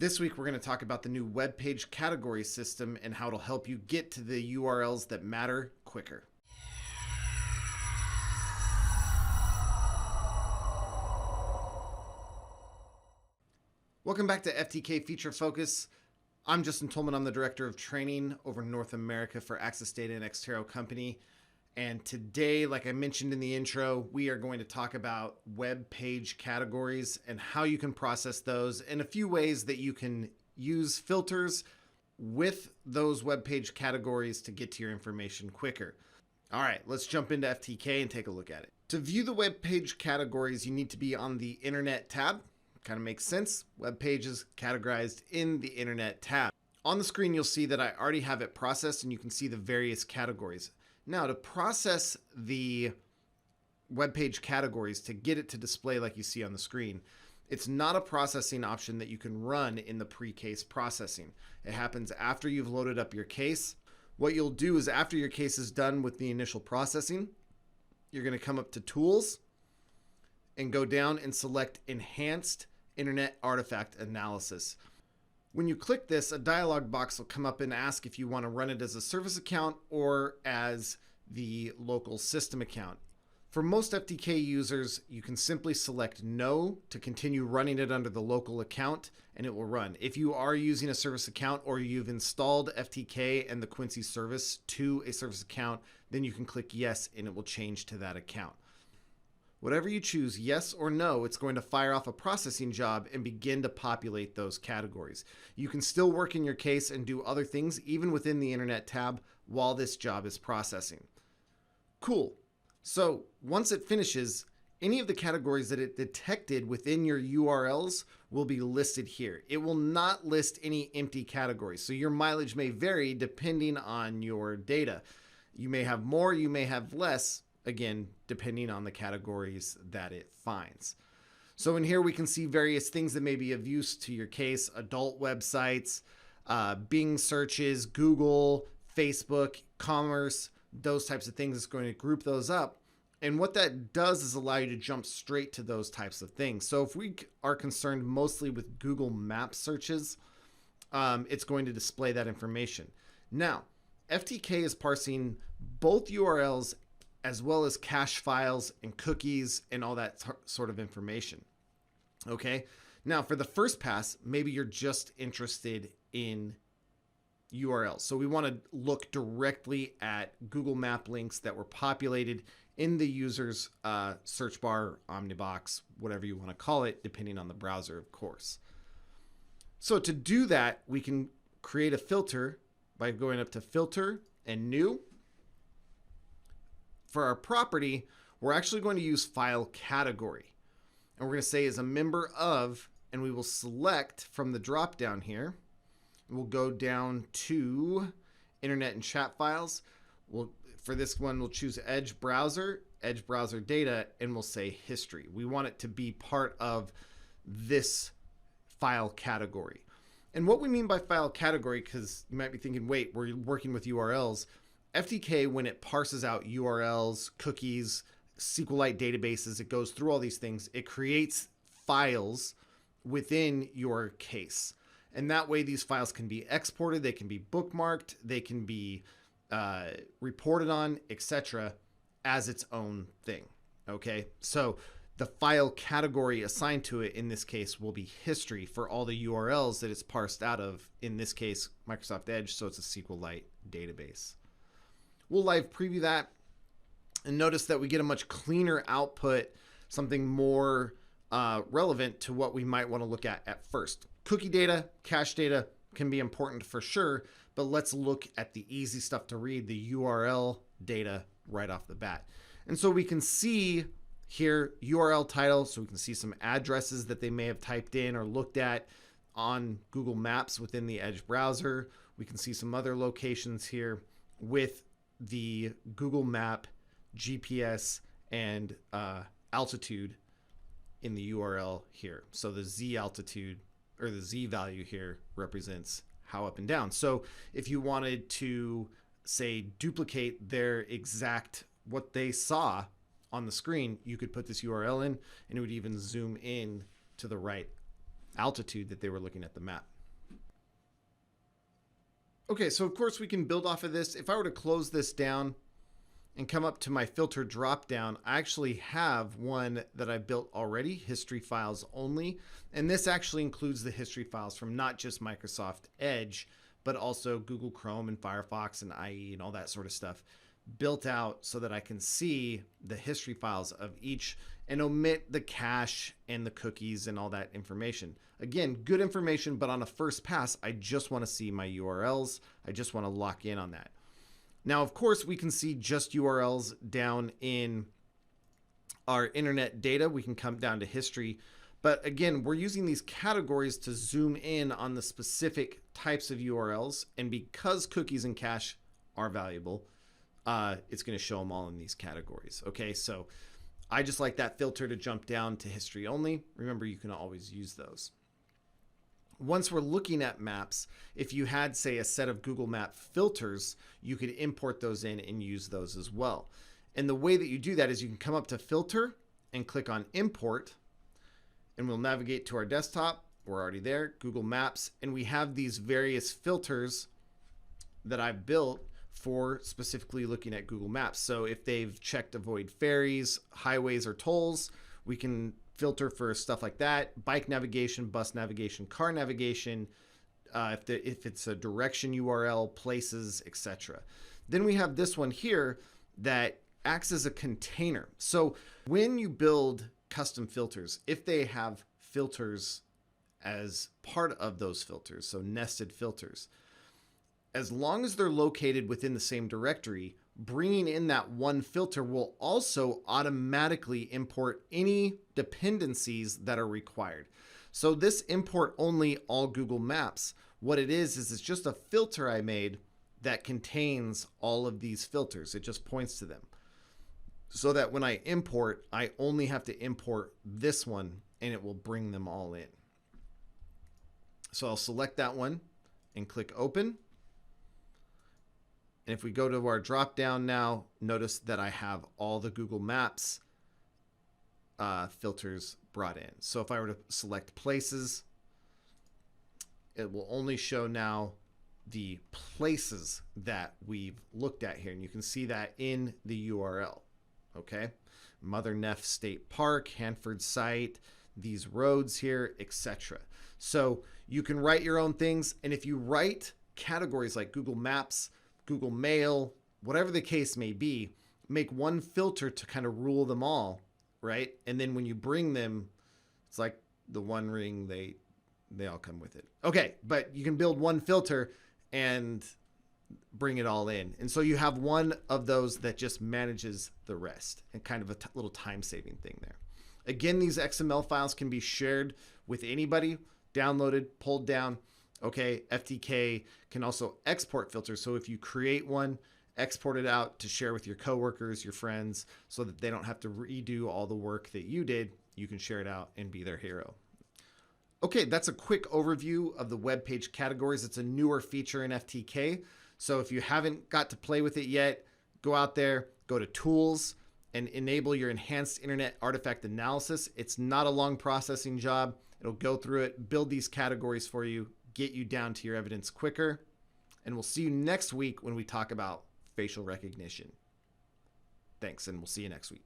This week, we're going to talk about the new web page category system and how it'll help you get to the URLs that matter quicker. Welcome back to FTK Feature Focus. I'm Justin Tolman. I'm the Director of Training over North America for Access Data and Xterra Company. And today, like I mentioned in the intro, we are going to talk about web page categories and how you can process those and a few ways that you can use filters with those web page categories to get to your information quicker. All right, let's jump into FTK and take a look at it. To view the web page categories, you need to be on the Internet tab. Kind of makes sense. Web pages categorized in the Internet tab. On the screen, you'll see that I already have it processed and you can see the various categories. Now, to process the web page categories, to get it to display like you see on the screen, it's not a processing option that you can run in the pre-case processing. It happens after you've loaded up your case. What you'll do is after your case is done with the initial processing, you're going to come up to Tools and go down and select Enhanced Internet Artifact Analysis. When you click this, a dialog box will come up and ask if you want to run it as a service account or as the local system account. For most FTK users, you can simply select no to continue running it under the local account and it will run. If you are using a service account or you've installed FTK and the Quincy service to a service account, then you can click yes and it will change to that account. Whatever you choose, yes or no, it's going to fire off a processing job and begin to populate those categories. You can still work in your case and do other things even within the Internet tab while this job is processing. Cool. So once it finishes, any of the categories that it detected within your URLs will be listed here. It will not list any empty categories. So your mileage may vary depending on your data. You may have more, you may have less. Again, depending on the categories that it finds. So in here we can see various things that may be of use to your case: adult websites, Bing searches, Google, Facebook, commerce, those types of things. It's going to group those up. And what that does is allow you to jump straight to those types of things. So if we are concerned mostly with Google Maps searches, it's going to display that information. Now, FTK is parsing both URLs as well as cache files and cookies and all that sort of information. Okay, now for the first pass, maybe you're just interested in URLs. So we want to look directly at Google Map links that were populated in the user's search bar, Omnibox, whatever you want to call it, depending on the browser, of course. So to do that, we can create a filter by going up to Filter and New. For our property, we're actually going to use file category. And we're going to say as a member of, and we will select from the drop down here. We'll go down to Internet and Chat Files. For this one, we'll choose Edge Browser Data, and we'll say History. We want it to be part of this file category. And what we mean by file category, because you might be thinking, wait, we're working with URLs. FTK, when it parses out URLs, cookies, SQLite databases, it goes through all these things. It creates files within your case. And that way these files can be exported, they can be bookmarked, they can be reported on, etc. as its own thing. Okay, so the file category assigned to it in this case will be history for all the URLs that it's parsed out of, in this case, Microsoft Edge, so it's a SQLite database. We'll live preview that and notice that we get a much cleaner output, something more relevant to what we might want to look at first. Cookie data, cache data can be important for sure, but let's look at the easy stuff to read, the URL data right off the bat. And so we can see here URL title, so we can see some addresses that they may have typed in or looked at on Google Maps within the Edge browser. We can see some other locations here with the Google Map, GPS, and altitude in the URL here. So the Z altitude or the Z value here represents how up and down. So if you wanted to say duplicate their exact what they saw on the screen, you could put this URL in and it would even zoom in to the right altitude that they were looking at the map. Okay, so of course we can build off of this. If I were to close this down and come up to my filter drop down, I actually have one that I built already, history files only. And this actually includes the history files from not just Microsoft Edge, but also Google Chrome and Firefox and IE and all that sort of stuff built out so that I can see the history files of each and omit the cache and the cookies and all that information. Again, good information, but on a first pass, I just want to see my URLs. I just want to lock in on that. Now, of course, we can see just URLs down in our internet data. We can come down to history. But again, we're using these categories to zoom in on the specific types of URLs. And because cookies and cache are valuable, it's going to show them all in these categories. Okay, so I just like that filter to jump down to history only. Remember, you can always use those. Once we're looking at maps, if you had, say, a set of Google Map filters, you could import those in and use those as well. And the way that you do that is you can come up to filter and click on import, and we'll navigate to our desktop. We're already there, Google Maps, and we have these various filters that I've built for specifically looking at Google Maps. So if they've checked avoid ferries, highways, or tolls, we can filter for stuff like that: bike navigation, bus navigation, car navigation, if it's a direction URL, places, etc. Then we have this one here that acts as a container. So when you build custom filters, if they have filters as part of those filters, so nested filters, as long as they're located within the same directory, bringing in that one filter will also automatically import any dependencies that are required. So this import only all Google Maps, what it is it's just a filter I made that contains all of these filters. It just points to them. So that when I import, I only have to import this one and it will bring them all in. So I'll select that one and click open. And if we go to our drop down now, notice that I have all the Google Maps filters brought in. So if I were to select places, it will only show now the places that we've looked at here. And you can see that in the URL. Okay. Mother Neff State Park, Hanford site, these roads here, etc. So you can write your own things. And if you write categories like Google Maps, Google Mail, whatever the case may be, make one filter to kind of rule them all, right? And then when you bring them, it's like the One Ring, they all come with it. Okay, but you can build one filter and bring it all in. And so you have one of those that just manages the rest, and kind of a little time-saving thing there. Again, these XML files can be shared with anybody, downloaded, pulled down. Okay, FTK can also export filters. So if you create one, export it out to share with your coworkers, your friends, so that they don't have to redo all the work that you did. You can share it out and be their hero. Okay, that's a quick overview of the web page categories. It's a newer feature in FTK. So if you haven't got to play with it yet, go out there, go to Tools, and enable your enhanced internet artifact analysis. It's not a long processing job. It'll go through it, build these categories for you, get you down to your evidence quicker. And we'll see you next week when we talk about facial recognition. Thanks, and we'll see you next week.